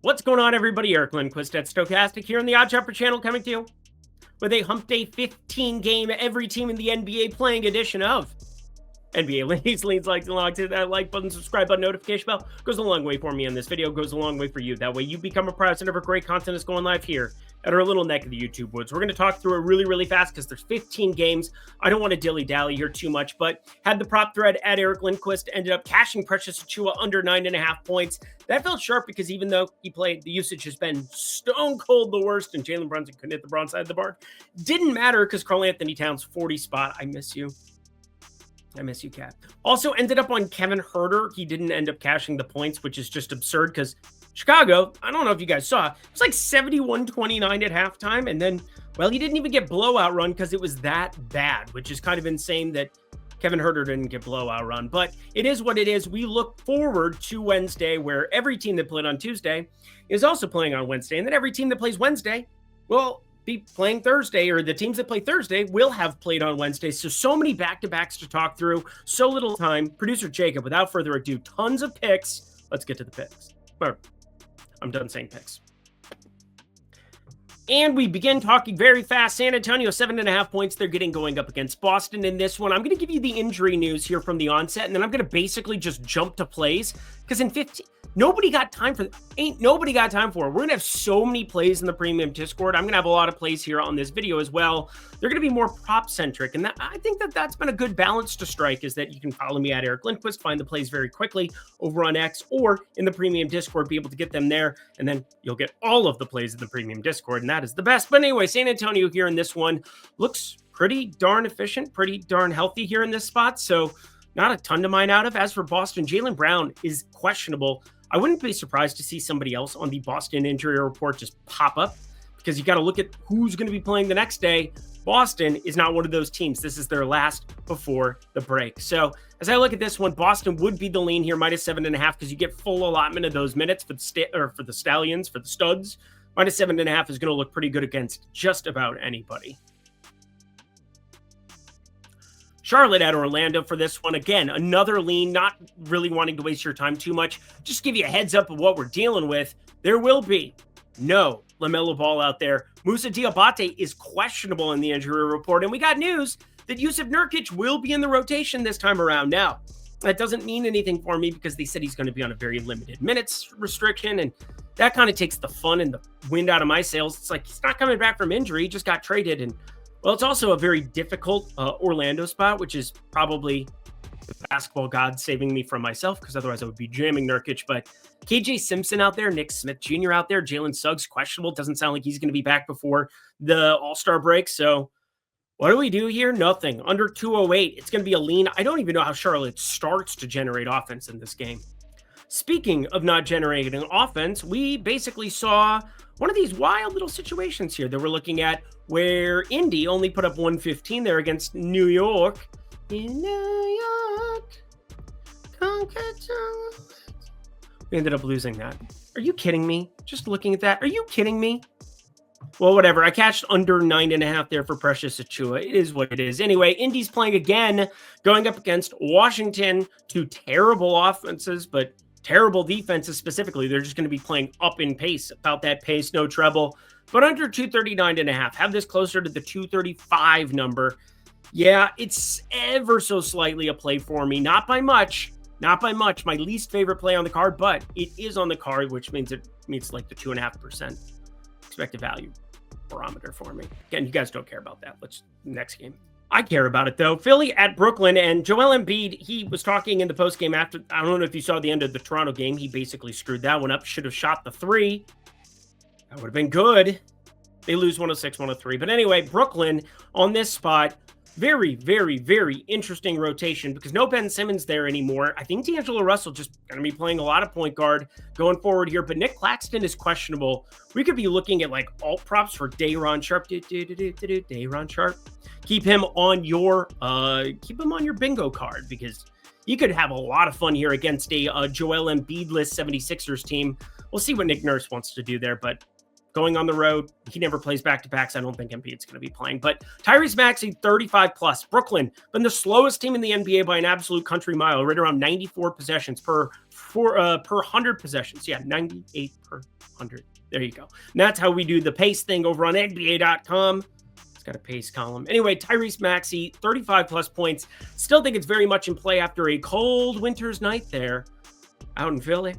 What's going on, everybody? Eric Lindquist at Stochastic here on the Odd Shopper channel, coming to you with a Hump Day 15 game, every team in the NBA playing edition of NBA Leans, likes, and logs. Hit that like button, subscribe button, notification bell. Goes a long way for me in this video, goes a long way for you. That way you become a president of great content is going live here at our little neck of the YouTube woods. We're going to talk through it really fast because there's 15 games. I don't want to dilly-dally here too much, but had the prop thread at Eric Lindquist, ended up cashing Precious Achiuwa under 9.5 points. That felt sharp because even though he played, the usage has been stone cold the worst, and Jalen Brunson couldn't hit the broad side of the bar. Didn't matter because Karl Anthony Towns 40 spot. I miss you. I miss you, Cat. Also ended up on Kevin Huerter. He didn't end up cashing the points, which is just absurd because Chicago, I don't know if you guys saw, it was like 71-29 at halftime. And then, well, he didn't even get blowout run because it was that bad, which is kind of insane that Kevin Huerter didn't get blowout run. But it is what it is. We look forward to Wednesday, where every team that played on Tuesday is also playing on Wednesday. And then every team that plays Wednesday will be playing Thursday, or the teams that play Thursday will have played on Wednesday. So many back-to-backs to talk through, so little time. Producer Jacob, without further ado, tons of picks. Let's get to the picks. Or, I'm done saying picks. And we begin talking very fast. San Antonio, 7.5 points. They're getting going up against Boston in this one. I'm going to give you the injury news here from the onset, and then I'm going to basically just jump to plays because in 15... Nobody got time for nobody got time for it. We're going to have so many plays in the premium Discord. I'm going to have a lot of plays here on this video as well. They're going to be more prop centric. And I think that's been a good balance to strike, is that you can follow me at Eric Lindquist, find the plays very quickly over on X or in the premium Discord, be able to get them there. And then you'll get all of the plays in the premium Discord. And that is the best. But anyway, San Antonio here in this one looks pretty darn efficient, pretty darn healthy here in this spot. So not a ton to mine out of. As for Boston, Jaylen Brown is questionable. I wouldn't be surprised to see somebody else on the Boston injury report just pop up, because you got to look at who's going to be playing the next day. Boston is not one of those teams. This is their last before the break. So as I look at this one, Boston would be the lean here, -7.5, because you get full allotment of those minutes for the Stallions, for the Studs. -7.5 is going to look pretty good against just about anybody. Charlotte at Orlando for this one. Again, another lean, not really wanting to waste your time too much. Just give you a heads up of what we're dealing with. There will be no LaMelo Ball out there. Musa Diabate is questionable in the injury report. And we got news that Jusuf Nurkic will be in the rotation this time around. Now, that doesn't mean anything for me because they said he's going to be on a very limited minutes restriction. And that kind of takes the fun and the wind out of my sails. It's like he's not coming back from injury. He just got traded. And well, it's also a very difficult Orlando spot, which is probably the basketball god saving me from myself, because otherwise I would be jamming Nurkic. But KJ Simpson out there, Nick Smith Jr. out there, Jalen Suggs questionable. Doesn't sound like he's going to be back before the All-Star break. So what do we do here? Nothing. Under 208. It's going to be a lean. I don't even know how Charlotte starts to generate offense in this game. Speaking of not generating offense, we basically saw one of these wild little situations here that we're looking at, where Indy only put up 115 there against New York. In New York, we ended up losing that. Are you kidding me? Just looking at that. Are you kidding me? Well, whatever. I cashed under 9.5 there for Precious Achiuwa. It is what it is. Anyway, Indy's playing again, going up against Washington. Two terrible offenses, but terrible defenses specifically. They're just going to be playing up in pace, about that pace, no treble. But under 239.5, have this closer to the 235 number. Yeah, it's ever so slightly a play for me. Not by much. Not by much. My least favorite play on the card, but it is on the card, which means it meets like the 2.5% expected value barometer for me. Again, you guys don't care about that. Let's next game. I care about it, though. Philly at Brooklyn, and Joel Embiid, he was talking in the postgame after. I don't know if you saw the end of the Toronto game. He basically screwed that one up. Should have shot the three. That would have been good. They lose 106-103. But anyway, Brooklyn on this spot, very interesting rotation because no Ben Simmons there anymore. I think D'Angelo Russell just going to be playing a lot of point guard going forward here, but Nick Claxton is questionable. We could be looking at like alt props for Day'Ron Sharpe. Day'Ron Sharpe. Keep him on your bingo card, because you could have a lot of fun here against a Joel Embiid-less 76ers team. We'll see what Nick Nurse wants to do there, but going on the road. He never plays back-to-backs. I don't think Embiid's going to be playing. But Tyrese Maxey, 35+. Brooklyn, been the slowest team in the NBA by an absolute country mile, right around 94 possessions per 100 possessions. Yeah, 98 per 100. There you go. And that's how we do the pace thing over on NBA.com. It's got a pace column. Anyway, Tyrese Maxey, 35+ points. Still think it's very much in play after a cold winter's night there out in Philly.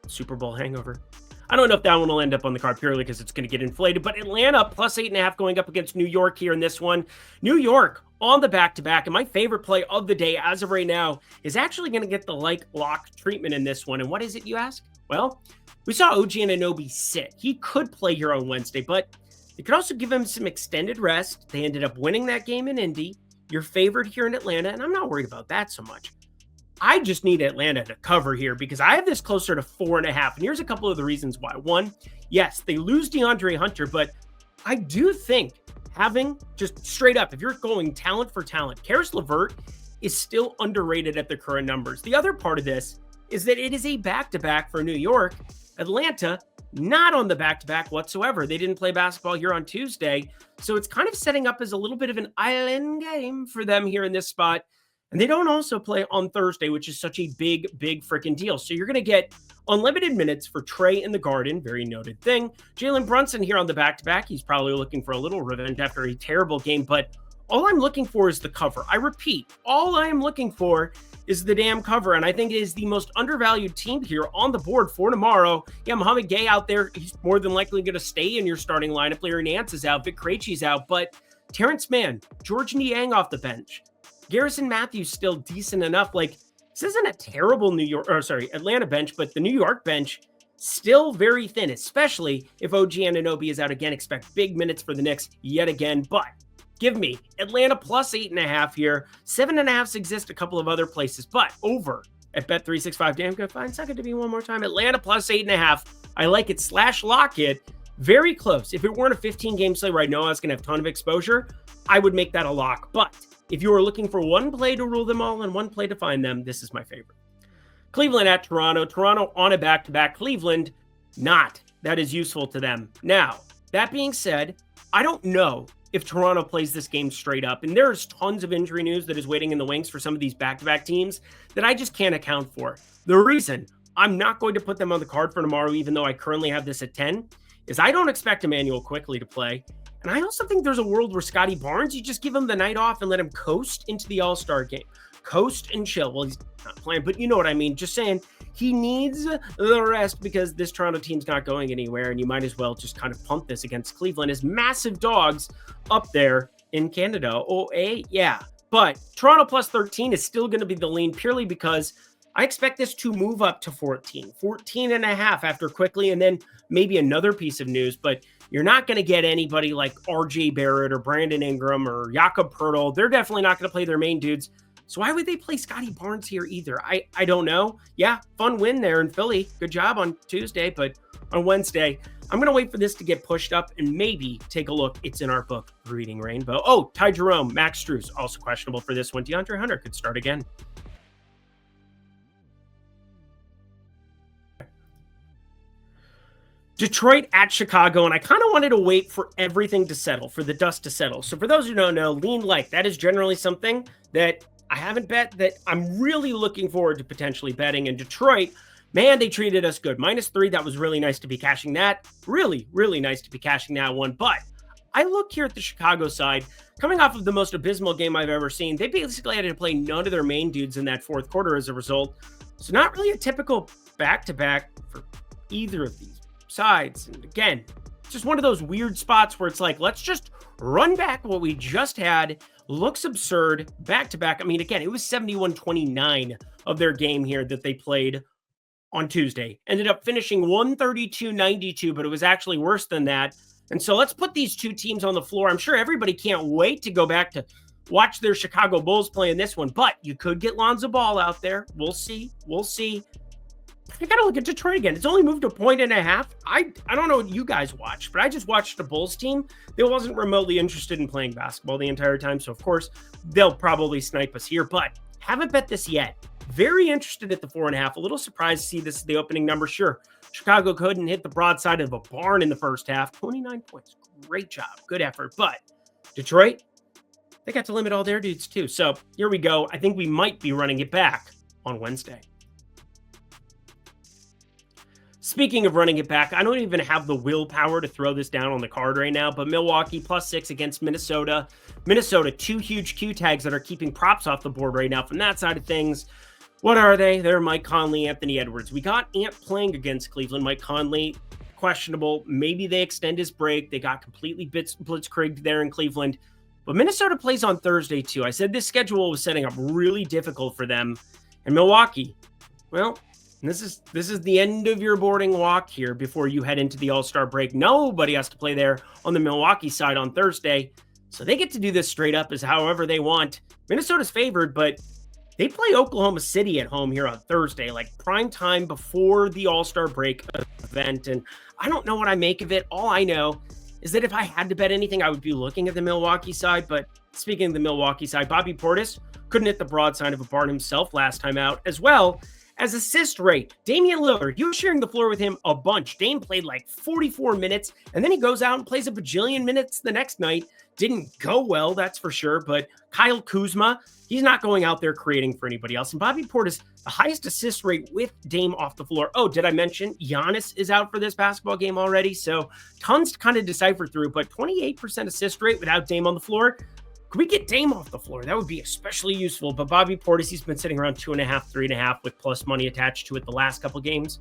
Super Bowl hangover. I don't know if that one will end up on the card purely because it's going to get inflated, but Atlanta +8.5 going up against New York here in this one. New York on the back-to-back, and my favorite play of the day as of right now is actually going to get the lock treatment in this one. And what is it, you ask? Well, we saw OG Anunoby sit. He could play here on Wednesday, but they could also give him some extended rest. They ended up winning that game in Indy. You're favored here in Atlanta, and I'm not worried about that so much. I just need Atlanta to cover here because I have this closer to 4.5. And here's a couple of the reasons why. One, yes, they lose DeAndre Hunter, but I do think having just straight up, if you're going talent for talent, Karis LeVert is still underrated at the current numbers. The other part of this is that it is a back-to-back for New York. Atlanta, not on the back-to-back whatsoever. They didn't play basketball here on Tuesday. So it's kind of setting up as a little bit of an island game for them here in this spot. And they don't also play on Thursday, which is such a big freaking deal. So you're going to get unlimited minutes for Trey in the Garden. Very noted thing. Jalen Brunson here on the back-to-back. He's probably looking for a little revenge after a terrible game. But all I'm looking for is the cover. I repeat, all I am looking for is the damn cover. And I think it is the most undervalued team here on the board for tomorrow. Yeah, Mohamed Gay out there. He's more than likely going to stay in your starting lineup. Larry Nance is out. Vic Krejci's out. But Terrence Mann, George Niang off the bench. Garrison Matthews still decent enough. Like, this isn't a terrible Atlanta bench, but the New York bench still very thin, especially if OG Anunoby is out again. Expect big minutes for the Knicks yet again. But give me Atlanta +8.5 here. 7.5s exist a couple of other places, but over at Bet365. Damn good. Fine. Second to be one more time. Atlanta +8.5. I like it. /lock it. Very close. If it weren't a 15-game slate where I know I was going to have a ton of exposure, I would make that a lock. But if you are looking for one play to rule them all and one play to find them, this is my favorite. Cleveland at Toronto. Toronto on a back-to-back. Cleveland, not. That is useful to them. Now, that being said, I don't know if Toronto plays this game straight up. And there's tons of injury news that is waiting in the wings for some of these back-to-back teams that I just can't account for. The reason I'm not going to put them on the card for tomorrow, even though I currently have this at 10, is I don't expect Emmanuel Quickly to play. And I also think there's a world where Scotty Barnes, you just give him the night off and let him coast into the All-Star game. Coast and chill. Well, he's not playing, but you know what I mean. Just saying he needs the rest because this Toronto team's not going anywhere, and you might as well just kind of punt this against Cleveland as massive dogs up there in Canada. Yeah. But Toronto +13 is still going to be the lean purely because I expect this to move up to 14.5 after Quickly, and then maybe another piece of news, but you're not going to get anybody like RJ Barrett or Brandon Ingram or Jakob Poeltl. They're definitely not going to play their main dudes. So why would they play Scotty Barnes here either? I don't know. Yeah, fun win there in Philly. Good job on Tuesday, but on Wednesday, I'm going to wait for this to get pushed up and maybe take a look. It's in our book, Reading Rainbow. Oh, Ty Jerome, Max Strus, also questionable for this one. DeAndre Hunter could start again. Detroit at Chicago, and I kind of wanted to wait for everything to settle, for the dust to settle. So for those who don't know, lean like, that is generally something that I haven't bet that I'm really looking forward to potentially betting. And Detroit, man, they treated us good. -3, that was really nice to be cashing that. Really nice to be cashing that one. But I look here at the Chicago side, coming off of the most abysmal game I've ever seen. They basically had to play none of their main dudes in that fourth quarter as a result. So not really a typical back-to-back for either of these sides. And again, it's just one of those weird spots where it's like, let's just run back what we just had. Looks absurd back-to-back. I mean, again, it was 71-29 of their game here that they played on Tuesday. Ended up finishing 132-92, but it was actually worse than that. And so let's put these two teams on the floor. I'm sure everybody can't wait to go back to watch their Chicago Bulls play in this one, but you could get Lonzo Ball out there. We'll see. I got to look at Detroit again. It's only moved to 1.5. I don't know what you guys watched, but I just watched the Bulls team that wasn't remotely interested in playing basketball the entire time. So, of course, they'll probably snipe us here, but haven't bet this yet. Very interested at the 4.5. A little surprised to see this as the opening number. Sure, Chicago couldn't hit the broadside of a barn in the first half. 29 points. Great job. Good effort. But Detroit, they got to limit all their dudes too. So here we go. I think we might be running it back on Wednesday. Speaking of running it back, I don't even have the willpower to throw this down on the card right now, but Milwaukee +6 against Minnesota. Minnesota, 2 huge Q tags that are keeping props off the board right now from that side of things. What are they? They're Mike Conley, Anthony Edwards. We got Ant playing against Cleveland. Mike Conley, questionable. Maybe they extend his break. They got completely blitzkrieged there in Cleveland. But Minnesota plays on Thursday too. I said this schedule was setting up really difficult for them. And Milwaukee, well, this is the end of your boarding walk here before you head into the All-Star break. Nobody has to play there on the Milwaukee side on Thursday. So they get to do this straight up as however they want. Minnesota's favored, but they play Oklahoma City at home here on Thursday, like prime time before the All-Star break event. And I don't know what I make of it. All I know is that if I had to bet anything, I would be looking at the Milwaukee side. But speaking of the Milwaukee side, Bobby Portis couldn't hit the broadside of a barn himself last time out, as well as assist rate. Damian Lillard, you were sharing the floor with him a bunch. Dame played like 44 minutes, and then he goes out and plays a bajillion minutes the next night. Didn't go well, that's for sure. But Kyle Kuzma, he's not going out there creating for anybody else. And Bobby Portis, the highest assist rate with Dame off the floor. Oh, did I mention Giannis is out for this basketball game already? So tons to kind of decipher through, but 28% assist rate without Dame on the floor. Could we get Dame off the floor? That would be especially useful. But Bobby Portis, he's been sitting around 2.5, 3.5 with plus money attached to it the last couple games.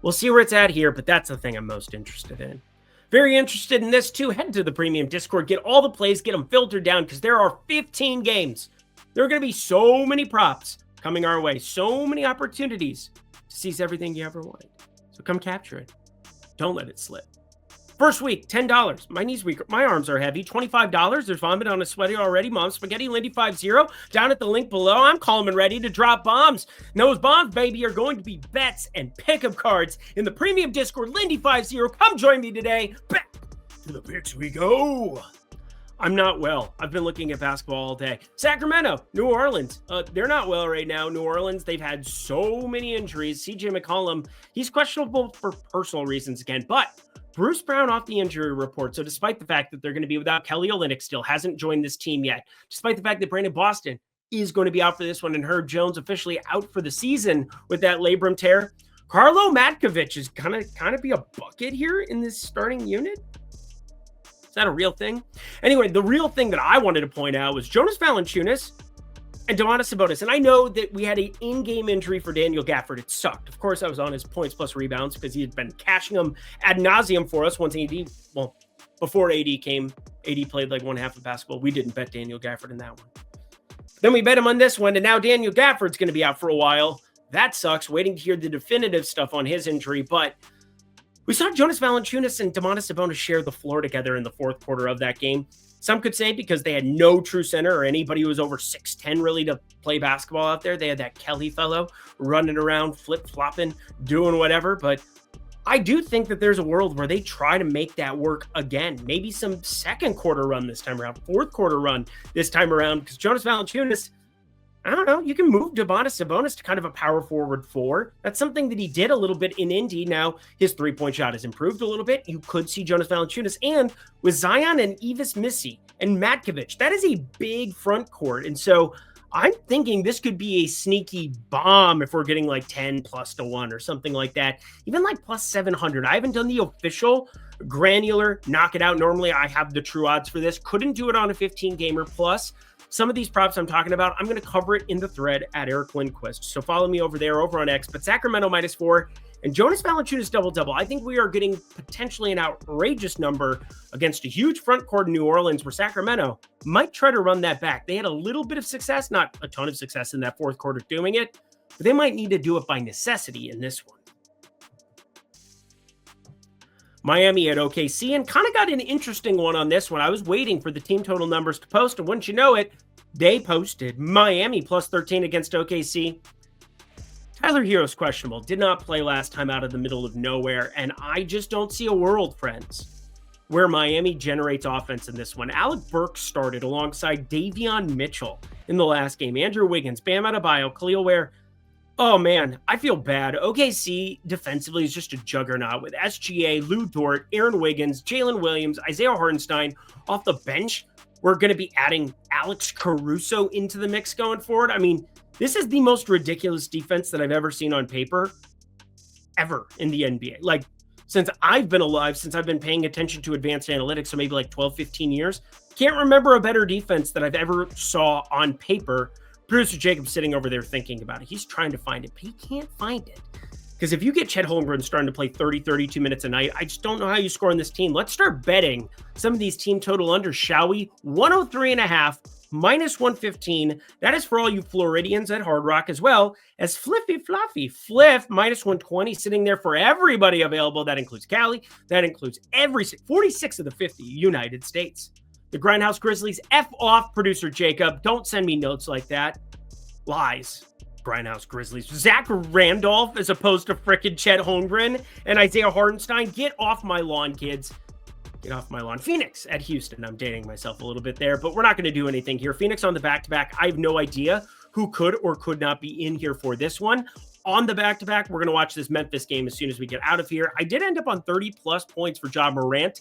We'll see where it's at here, but that's the thing I'm most interested in. Very interested in this too. Head to the premium Discord, get all the plays, get them filtered down because there are 15 games. There are going to be so many props coming our way, so many opportunities to seize everything you ever wanted. So come capture it. Don't let it slip. First week, $10. My knees weak. My arms are heavy. $25. There's vomit on a sweaty already. Mom Spaghetti Lindy 50. Down at the link below. I'm calm and ready to drop bombs. And those bombs, baby, are going to be bets and pickup cards in the premium Discord. Lindy 50. Come join me today. Back to the picks we go. I'm not well. I've been looking at basketball all day. Sacramento, New Orleans. They're not well right now. New Orleans, they've had so many injuries. CJ McCollum, he's questionable for personal reasons again, but Bruce Brown off the injury report. So despite the fact that they're going to be without Kelly Olynyk, still hasn't joined this team yet, despite the fact that Brandon Boston is going to be out for this one and Herb Jones officially out for the season with that labrum tear, Carlo Matkovic is going to be a bucket here in this starting unit. Is that a real thing? Anyway, the real thing that I wanted to point out was Jonas Valanciunas and Domantas Sabonis. And I know that we had an in-game injury for Daniel Gafford. It sucked. Of course, I was on his points plus rebounds because he had been cashing them ad nauseum for us once AD, well, before AD came. AD played like one half of basketball. We didn't bet Daniel Gafford in that one. Then we bet him on this one, and now Daniel Gafford's going to be out for a while. That sucks. Waiting to hear the definitive stuff on his injury, but we saw Jonas Valanciunas and Domantas Sabonis share the floor together in the fourth quarter of that game. Some could say because they had no true center or anybody who was over 6'10" really to play basketball out there. They had that Kelly fellow running around, flip-flopping, doing whatever. But I do think that there's a world where they try to make that work again. Maybe some second quarter run this time around, fourth quarter run this time around. Because Jonas Valanciunas, I don't know, you can move Domantas Sabonis to kind of a power forward 4. That's something that he did a little bit in Indy. Now his three-point shot has improved a little bit. You could see Jonas Valanciunas, and with Zion and Evis Missy and Matkovic, that is a big front court. And so I'm thinking this could be a sneaky bomb if we're getting like 10+1 or something like that. Even like plus 700. I haven't done the official granular knock it out. Normally I have the true odds for this. Couldn't do it on a 15 gamer plus. Some of these props I'm talking about, I'm going to cover it in the thread at Eric Lindquist. So follow me over there, over on X. But Sacramento -4 and Jonas Valanciunas double-double. I think we are getting potentially an outrageous number against a huge front court in New Orleans where Sacramento might try to run that back. They had a little bit of success, not a ton of success in that fourth quarter doing it, but they might need to do it by necessity in this one. Miami at OKC, and kind of got an interesting one on this one. I was waiting for the team total numbers to post, and wouldn't you know it, they posted. Miami +13 against OKC. Tyler Hero's questionable. Did not play last time out of the middle of nowhere, and I just don't see a world, friends, where Miami generates offense in this one. Alec Burks started alongside Davion Mitchell in the last game. Andrew Wiggins, Bam Adebayo, Khalil Ware. Oh, man, I feel bad. OKC defensively is just a juggernaut with SGA, Lou Dort, Aaron Wiggins, Jalen Williams, Isaiah Hartenstein off the bench. We're going to be adding Alex Caruso into the mix going forward. I mean, this is the most ridiculous defense that I've ever seen on paper ever in the NBA. Like, since I've been alive, since I've been paying attention to advanced analytics, so maybe like 12, 15 years, can't remember a better defense that I've ever saw on paper. Producer Jacob's sitting over there thinking about it. He's trying to find it, but he can't find it. Because if you get Chet Holmgren starting to play 30, 32 minutes a night, I just don't know how you score on this team. Let's start betting some of these team total unders, shall we? 103.5, minus 115. That is for all you Floridians at Hard Rock, as well as Fliffy Fluffy. Fliff, minus 120, sitting there for everybody available. That includes Cali. That includes 46 of the 50 United States. The Grindhouse Grizzlies, F off, Producer Jacob. Don't send me notes like that. Lies. Grindhouse Grizzlies. Zach Randolph as opposed to frickin' Chet Holmgren and Isaiah Hartenstein. Get off my lawn, kids. Get off my lawn. Phoenix at Houston. I'm dating myself a little bit there, but we're not going to do anything here. Phoenix on the back-to-back. I have no idea who could or could not be in here for this one. On the back-to-back, we're going to watch this Memphis game as soon as we get out of here. I did end up on 30-plus points for Ja Morant.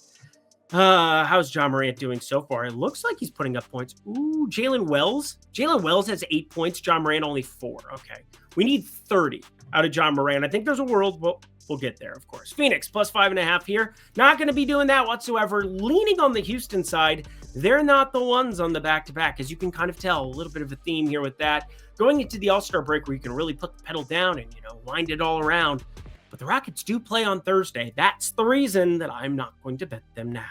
How's Ja Morant doing so far? It looks like he's putting up points. Ooh, Jalen Wells. Jalen Wells has 8 points. Ja Morant only 4. Okay. We need 30 out of Ja Morant. I think there's a world, but we'll get there, of course. Phoenix plus 5.5 here. Not going to be doing that whatsoever. Leaning on the Houston side. They're not the ones on the back-to-back, as you can kind of tell. A little bit of a theme here with that. Going into the All-Star break where you can really put the pedal down and, wind it all around. But the Rockets do play on Thursday. That's the reason that I'm not going to bet them now.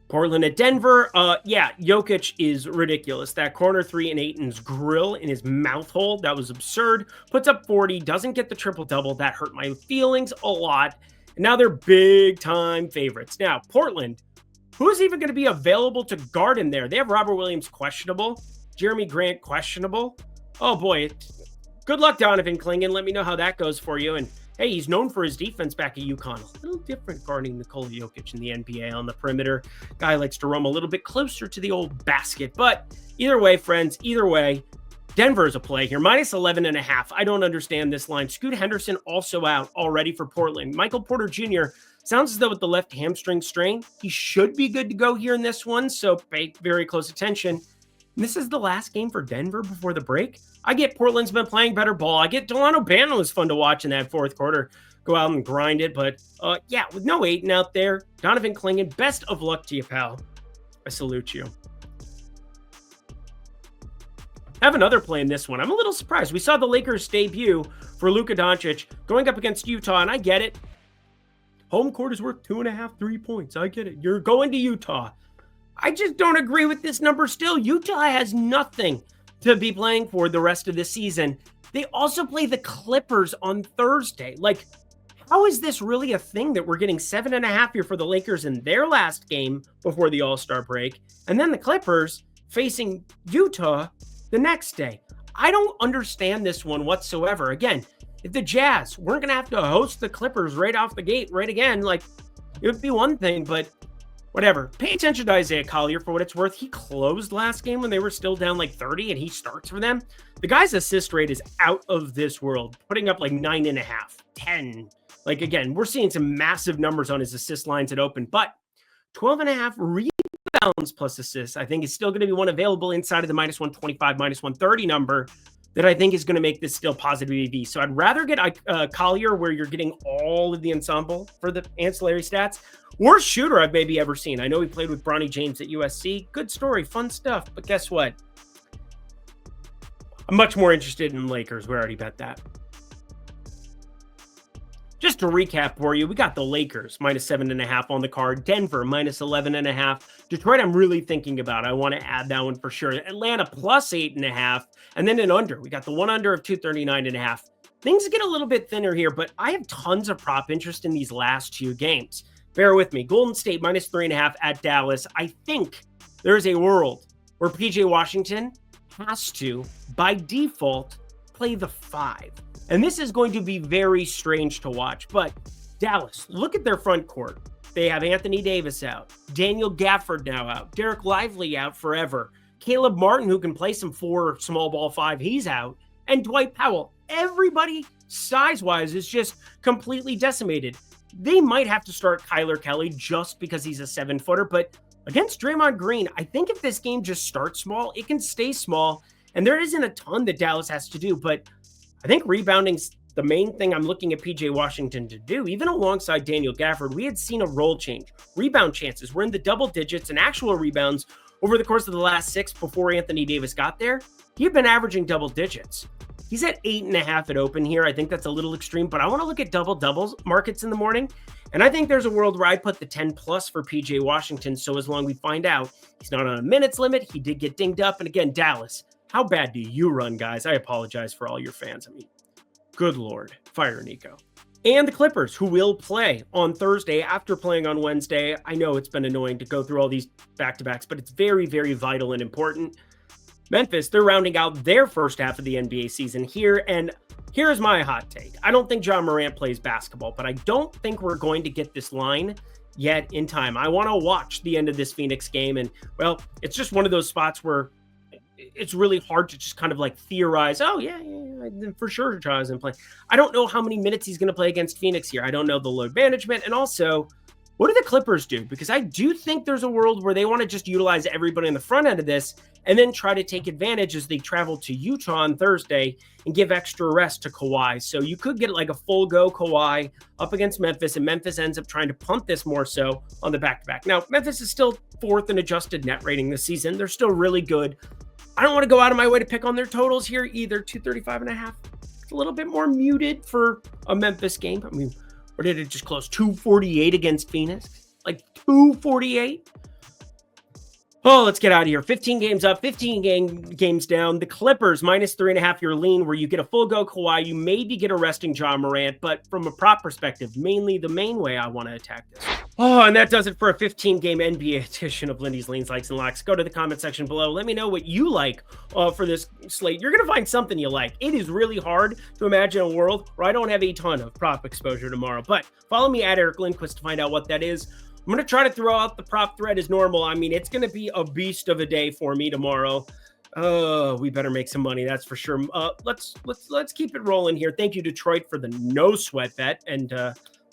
Portland at Denver. Jokic is ridiculous. That corner three in Ayton's grill in his mouth hole, that was absurd. Puts up 40, doesn't get the triple-double. That hurt my feelings a lot. And now they're big-time favorites. Now, Portland, who's even going to be available to guard him there? They have Robert Williams questionable. Jeremy Grant questionable. Oh, boy. Good luck, Donovan Clingan. Let me know how that goes for you. And hey, he's known for his defense back at UConn. A little different guarding Nikola Jokic in the NBA on the perimeter. Guy likes to roam a little bit closer to the old basket. But either way, friends, Denver is a play here. Minus 11.5. I don't understand this line. Scoot Henderson also out already for Portland. Michael Porter Jr. sounds as though with the left hamstring strain, he should be good to go here in this one. So pay very close attention. And this is the last game for Denver before the break. I get Portland's been playing better ball. I get Delano Banton was fun to watch in that fourth quarter. Go out and grind it. But with no Ayton out there, Donovan Clingan, best of luck to you, pal. I salute you. I have another play in this one. I'm a little surprised. We saw the Lakers debut for Luka Doncic going up against Utah, and I get it. Home court is worth 2.5, 3 points. I get it. You're going to Utah. I just don't agree with this number still. Utah has nothing to be playing for the rest of the season. They also play the Clippers on Thursday. Like, how is this really a thing that we're getting 7.5 here for the Lakers in their last game before the All-Star break, and then the Clippers facing Utah the next day? I don't understand this one whatsoever. Again, if the Jazz weren't going to have to host the Clippers right off the gate, right again, like, it would be one thing, but whatever. Pay attention to Isaiah Collier for what it's worth. He closed last game when they were still down like 30, and he starts for them. The guy's assist rate is out of this world, putting up like 9.5, 10. Like, again, we're seeing some massive numbers on his assist lines at open, but 12.5 rebounds plus assists, I think, is still going to be one available inside of the minus 125, minus 130 number that I think is going to make this still positive EV. So I'd rather get Collier, where you're getting all of the ensemble for the ancillary stats. Worst shooter I've maybe ever seen. I know he played with Bronny James at USC. Good story, fun stuff. But guess what? I'm much more interested in Lakers. We already bet that. Just to recap for you, we got the Lakers minus 7.5 on the card. Denver minus 11.5. Detroit, I'm really thinking about. I want to add that one for sure. Atlanta plus 8.5. And then an under. We got the one under of 239.5. Things get a little bit thinner here, but I have tons of prop interest in these last two games. Bear with me. Golden State minus 3.5 at Dallas. I think there is a world where PJ Washington has to, by default, play the 5. And this is going to be very strange to watch. But Dallas, look at their front court. They have Anthony Davis out, Daniel Gafford now out, Derek Lively out forever, Caleb Martin, who can play some 4 small ball 5, he's out, and Dwight Powell. everybody size-wise is just completely decimated. They might have to start Kyler Kelly just because he's a 7-footer, but against Draymond Green, I think if this game just starts small, it can stay small, and there isn't a ton that Dallas has to do, but I think rebounding's the main thing I'm looking at PJ Washington to do. Even alongside Daniel Gafford, we had seen a role change. Rebound chances were in the double digits, and actual rebounds over the course of the last 6 before Anthony Davis got there, he had been averaging double digits. He's at 8.5 at open here. I think that's a little extreme, but I want to look at double-doubles markets in the morning. And I think there's a world where I put the 10 plus for PJ Washington. So as long as we find out he's not on a minutes limit, he did get dinged up. And again, Dallas, how bad do you run, guys? I apologize for all your fans. I mean, good Lord, fire Nico. And the Clippers, who will play on Thursday after playing on Wednesday. I know it's been annoying to go through all these back-to-backs, but it's very, very vital and important. Memphis, they're rounding out their first half of the NBA season here, and here's my hot take. I don't think Ja Morant plays basketball, but I don't think we're going to get this line yet in time. I want to watch the end of this Phoenix game, and, well, it's just one of those spots where it's really hard to just kind of like theorize, oh, yeah, for sure Ja isn't playing. I don't know how many minutes he's going to play against Phoenix here. I don't know the load management, and also, what do the Clippers do? Because I do think there's a world where they want to just utilize everybody on the front end of this and then try to take advantage as they travel to Utah on Thursday and give extra rest to Kawhi. So you could get like a full go Kawhi up against Memphis, and Memphis ends up trying to punt this more so on the back-to-back. Now, Memphis is still 4th in adjusted net rating this season. They're still really good. I don't want to go out of my way to pick on their totals here either. 235.5. It's a little bit more muted for a Memphis game. I mean, or did it just close 248 against Phoenix? Like 248? Oh, let's get out of here. 15 games up, 15 games down. The Clippers, minus 3.5, your lean, where you get a full go Kawhi. You maybe get a resting Ja Morant, but from a prop perspective, mainly the main way I want to attack this. Oh, and that does it for a 15-game NBA edition of Lindy's Leans, Likes, and Locks. Go to the comment section below. Let me know what you like for this slate. You're going to find something you like. It is really hard to imagine a world where I don't have a ton of prop exposure tomorrow, but follow me at Eric Lindquist to find out what that is. I'm going to try to throw out the prop thread as normal. I mean, it's going to be a beast of a day for me tomorrow. Oh, we better make some money. That's for sure. Let's keep it rolling here. Thank you, Detroit, for the no sweat bet. And,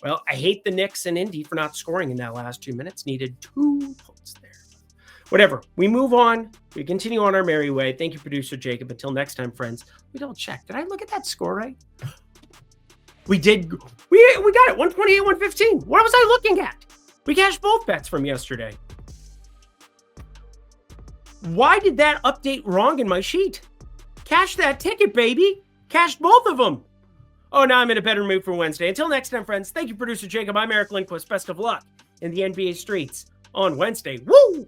well, I hate the Knicks and Indy for not scoring in that last 2 minutes. Needed 2 points there. Whatever. We move on. We continue on our merry way. Thank you, producer Jacob. Until next time, friends. We double check. Did I look at that score right? We did. We got it. 128, 115. What was I looking at? We cashed both bets from yesterday. Why did that update wrong in my sheet? Cash that ticket, baby. Cashed both of them. Oh, now I'm in a better mood for Wednesday. Until next time, friends. Thank you, producer Jacob. I'm Eric Lindquist. Best of luck in the NBA streets on Wednesday. Woo!